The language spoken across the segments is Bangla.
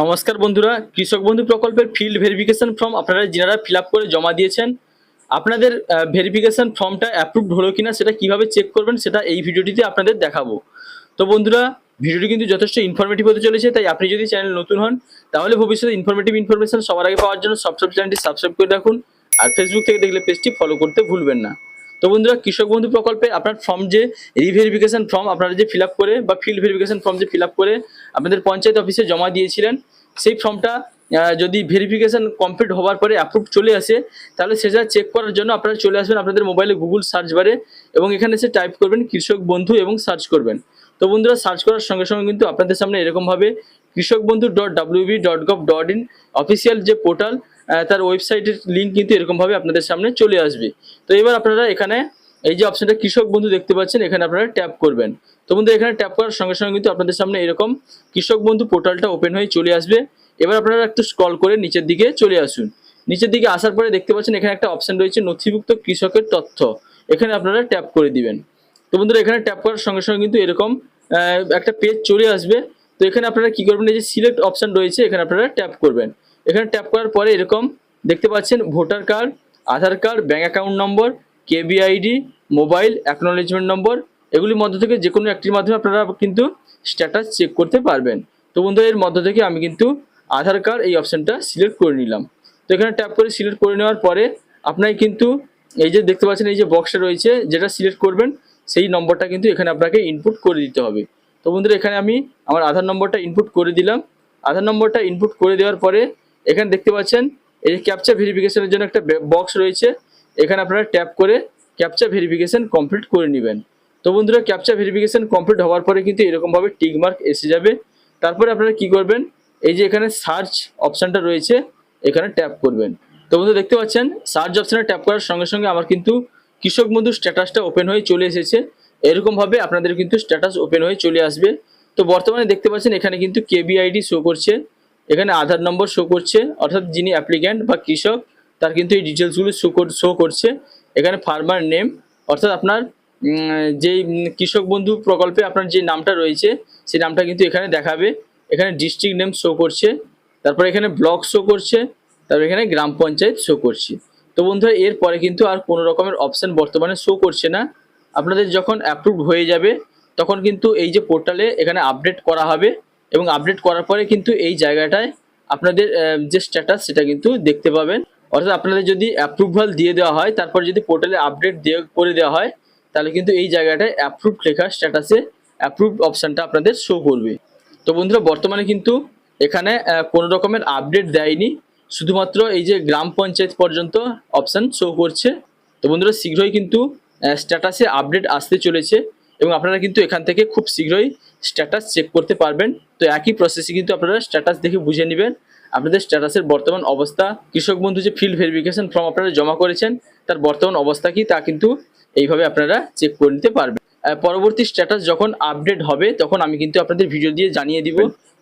নমস্কার বন্ধুরা, কৃষক বন্ধু প্রকল্পের ফিল্ড ভেরিফিকেশন ফর্ম আপনারা যারা ফিল আপ করে জমা দিয়েছেন, আপনাদের ভেরিফিকেশন ফর্মটা অ্যাপ্রুভড হলো কিনা সেটা কিভাবে চেক করবেন সেটা এই ভিডিওটিতে আপনাদের দেখাবো। তো বন্ধুরা, ভিডিওটি কিন্তু যথেষ্ট ইনফরমেটিভ হতে চলেছে, তাই আপনি যদি চ্যানেল নতুন হন তাহলে ভবিষ্যতে ইনফরমেটিভ ইনফরমেশন সবার আগে পাওয়ার জন্য চ্যানেলটি সাবস্ক্রাইব করে রাখুন, আর ফেসবুক থেকে দেখলে পেজটি ফলো করতে ভুলবেন না। তো বন্ধুরা, কৃষক বন্ধু প্রকল্পে আপনার ফর্ম যে রিভেরিফিকেশন ফর্ম আপনারা যে ফিল আপ করে বা ফিল্ড ভেরিফিকেশন ফর্ম যে ফিল আপ করে আপনাদের পঞ্চায়েত অফিসে জমা দিয়েছিলেন, সেই ফর্মটা যদি ভেরিফিকেশন কমপ্লিট হওয়ার পরে অ্যাপ্রুভ চলে আসে, তাহলে সেটা চেক করার জন্য আপনারা চলে আসবেন আপনাদের মোবাইলে গুগল সার্চ বারে এবং এখানে এসে টাইপ করবেন কৃষক বন্ধু এবং সার্চ করবেন। তো বন্ধুরা, সার্চ করার সঙ্গে সঙ্গে কিন্তু আপনাদের সামনে এরকমভাবে kৃষকবন্ধু.wb.gov.in অফিসিয়াল যে পোর্টাল, তার ওয়েবসাইটের লিঙ্ক কিন্তু এরকমভাবে আপনাদের সামনে চলে আসবে। তো এবার আপনারা এখানে এই যে অপশনটা কৃষক বন্ধু দেখতে পাচ্ছেন, এখানে আপনারা ট্যাপ করবেন। তো বন্ধু, এখানে ট্যাপ করার সঙ্গে সঙ্গে কিন্তু আপনাদের সামনে এরকম কৃষক বন্ধু পোর্টালটা ওপেন হয়ে চলে আসবে। এবার আপনারা একটু স্ক্রল করে নিচের দিকে চলে আসুন। নিচের দিকে আসার পরে দেখতে পাচ্ছেন এখানে একটা অপশন রয়েছে নথিভুক্ত কৃষকের তথ্য, এখানে আপনারা ট্যাপ করে দিবেন। তো বন্ধুরা, এখানে ট্যাপ করার সঙ্গে সঙ্গে কিন্তু এরকম একটা পেজ চলে আসবে। তো এখানে আপনারা কি করবেন, এই যে সিলেক্ট অপশন রয়েছে এখানে আপনারা ট্যাপ করবেন। এখানে ট্যাপ করার পরে এরকম দেখতে পাচ্ছেন voter card, Aadhaar card, bank account number, KBID, mobile acknowledgement number, এগুলির মধ্য থেকে যে কোনো একটির মাধ্যমে আপনারা কিন্তু স্ট্যাটাস চেক করতে পারবেন। তো বন্ধুরা, এর মধ্য থেকে আমি কিন্তু আধার কার্ড এই অপশনটা সিলেক্ট করে নিলাম। তো এখানে ট্যাপ করে সিলেক্ট করে নেওয়ার পরে আপনার কিন্তু এই যে দেখতে পাচ্ছেন এই যে বক্সটা রয়েছে, যেটা সিলেক্ট করবেন সেই নম্বরটা কিন্তু এখানে আপনাকে ইনপুট করে দিতে হবে। তো বন্ধুরা, এখানে আমি আমার আধার নম্বরটা ইনপুট করে দিলাম। আধার নম্বরটা ইনপুট করে দেওয়ার পরে এখানে দেখতে পাচ্ছেন এই যে ক্যাপচা ভেরিফিকেশনের জন্য একটা বক্স রয়েছে, এখানে আপনারা ট্যাপ করে ক্যাপচা ভেরিফিকেশন কমপ্লিট করে নেবেন। তো বন্ধুরা, ক্যাপচা ভেরিফিকেশন কমপ্লিট হওয়ার পরে কিন্তু এরকম ভাবে টিক মার্ক এসে যাবে। তারপরে আপনারা কি করবেন, এই যে এখানে সার্চ অপশনটা রয়েছে এখানে ট্যাপ করবেন। তো বন্ধু, দেখতে পাচ্ছেন সার্চ অপশনে ট্যাপ করার সঙ্গে সঙ্গে আমার কিন্তু কৃষক বন্ধু স্ট্যাটাসটা ওপেন হয়ে চলে এসেছে। এরকমভাবে আপনাদের কিন্তু স্ট্যাটাস ওপেন হয়ে চলে আসবে। তো বর্তমানে দেখতে পাচ্ছেন এখানে কিন্তু কেবিআইডি শো করছে, এখানে আধার নম্বর শো করছে, অর্থাৎ যিনি অ্যাপ্লিক্যান্ট বা কৃষক তার কিন্তু এই ডিটেলসগুলো শো করছে। এখানে ফার্মার নেম, অর্থাৎ আপনার যেই কৃষক বন্ধু প্রকল্পে আপনার যে নামটা রয়েছে সেই নামটা কিন্তু এখানে দেখাবে। এখানে ডিস্ট্রিক্ট নেম শো করছে, তারপরে এখানে ব্লক শো করছে, তারপর এখানে গ্রাম পঞ্চায়েত শো করছে। তো বন্ধুরা, এরপরে কিন্তু আর কোনো রকমের অপশান বর্তমানে শো করছে না। আপনাদের যখন অ্যাপ্রুভ হয়ে যাবে তখন কিন্তু এই যে পোর্টালে এখানে আপডেট করা হবে এবং আপডেট করার পরে কিন্তু এই জায়গাটায় আপনাদের যে স্ট্যাটাস সেটা কিন্তু দেখতে পাবেন। অর্থাৎ আপনাদের যদি অ্যাপ্রুভাল দিয়ে দেওয়া হয়, তারপর যদি পোর্টালে আপডেট করে দেওয়া হয়, তাহলে কিন্তু এই জায়গাটায় অ্যাপ্রুভ লেখা স্ট্যাটাসে অ্যাপ্রুভ অপশানটা আপনাদের শো করবে। তো বন্ধুরা, বর্তমানে কিন্তু এখানে কোনো রকমের আপডেট দেয়নি, শুধুমাত্র এই যে গ্রাম পঞ্চায়েত পর্যন্ত অপশান শো করছে। তো বন্ধুরা, শীঘ্রই কিন্তু স্ট্যাটাসে আপডেট আসতে চলেছে এবং আপনারা কিন্তু এখান থেকে খুব শীঘ্রই স্ট্যাটাস চেক করতে পারবেন। তো একই প্রসেসে কিন্তু আপনারা স্ট্যাটাস দেখে বুঝে নেবেন আপনাদের স্ট্যাটাসের বর্তমান অবস্থা। কৃষক বন্ধু যে ফিল্ড ভেরিফিকেশন ফর্ম আপনারা জমা করেছেন তার বর্তমান অবস্থা কি তা কিন্তু এইভাবে আপনারা চেক করে নিতে পারবেন। পরবর্তী স্ট্যাটাস যখন আপডেট হবে তখন আমি কিন্তু আপনাদের ভিডিও দিয়ে জানিয়ে দিব।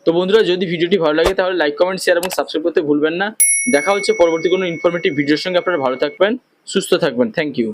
তো বন্ধুরা, যদি ভিডিওটি ভালো লাগে তাহলে লাইক, কমেন্ট, শেয়ার এবং সাবস্ক্রাইব করতে ভুলবেন না। দেখা হচ্ছে পরবর্তী কোনো ইনফরমেটিভ ভিডিওর সঙ্গে। আপনারা ভালো থাকবেন, সুস্থ থাকবেন। Thank you.